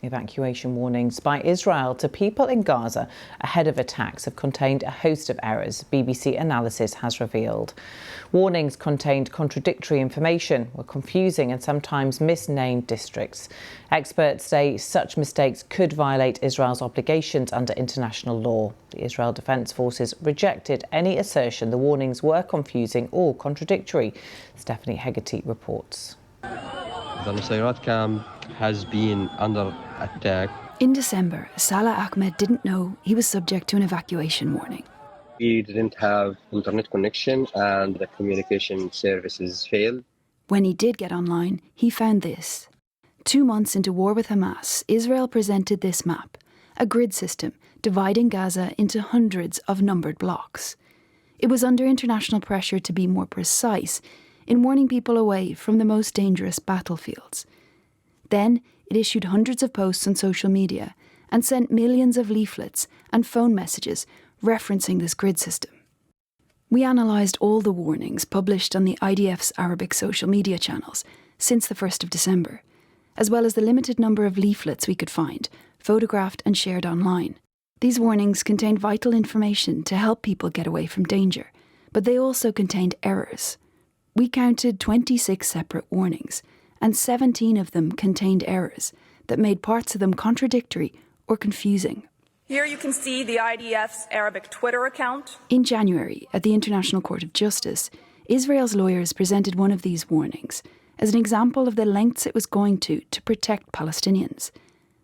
Evacuation warnings by Israel to people in Gaza ahead of attacks have contained a host of errors, BBC analysis has revealed. Warnings contained contradictory information, were confusing and sometimes misnamed districts. Experts say such mistakes could violate Israel's obligations under international law. The Israel Defense Forces rejected any assertion the warnings were confusing or contradictory. Stephanie Hegarty reports. The Nusayrat camp has been under attack. In December, Salah Ahmed didn't know he was subject to an evacuation warning. We didn't have internet connection and the communication services failed. When he did get online, he found this. 2 months into war with Hamas, Israel presented this map, a grid system dividing Gaza into hundreds of numbered blocks. It was under international pressure to be more precise in warning people away from the most dangerous battlefields. Then it issued hundreds of posts on social media and sent millions of leaflets and phone messages referencing this grid system. We analysed all the warnings published on the IDF's Arabic social media channels since the 1st of December, as well as the limited number of leaflets we could find, photographed and shared online. These warnings contained vital information to help people get away from danger, but they also contained errors. We counted 26 separate warnings, and 17 of them contained errors that made parts of them contradictory or confusing. Here you can see the IDF's Arabic Twitter account. In January, at the International Court of Justice, Israel's lawyers presented one of these warnings as an example of the lengths it was going to protect Palestinians.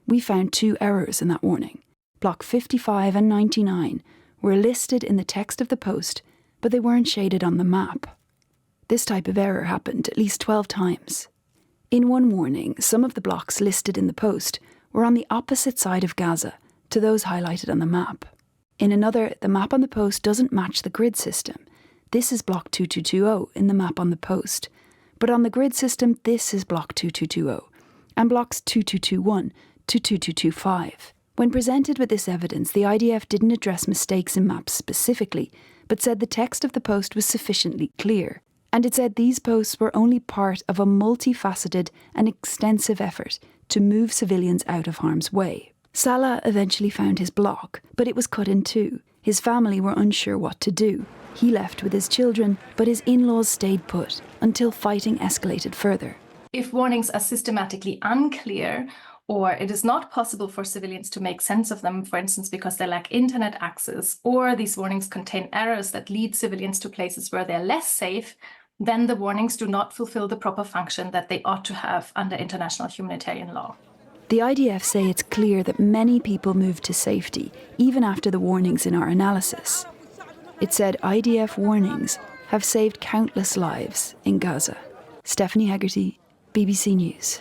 We found 2 errors in that warning. Block 55 and 99 were listed in the text of the post, but they weren't shaded on the map. This type of error happened at least 12 times. In one warning, some of the blocks listed in the post were on the opposite side of Gaza to those highlighted on the map. In another, the map on the post doesn't match the grid system. This is block 2220 in the map on the post. But on the grid system, this is block 2220 and blocks 2221 to 2225. When presented with this evidence, the IDF didn't address mistakes in maps specifically, but said the text of the post was sufficiently clear. And it said these posts were only part of a multifaceted and extensive effort to move civilians out of harm's way. Salah eventually found his block, but it was cut in 2. His family were unsure what to do. He left with his children, but his in-laws stayed put until fighting escalated further. If warnings are systematically unclear, or it is not possible for civilians to make sense of them, for instance, because they lack internet access, or these warnings contain errors that lead civilians to places where they're less safe, then the warnings do not fulfill the proper function that they ought to have under international humanitarian law. The IDF say it's clear that many people moved to safety, even after the warnings in our analysis. It said IDF warnings have saved countless lives in Gaza. Stephanie Hegarty, BBC News.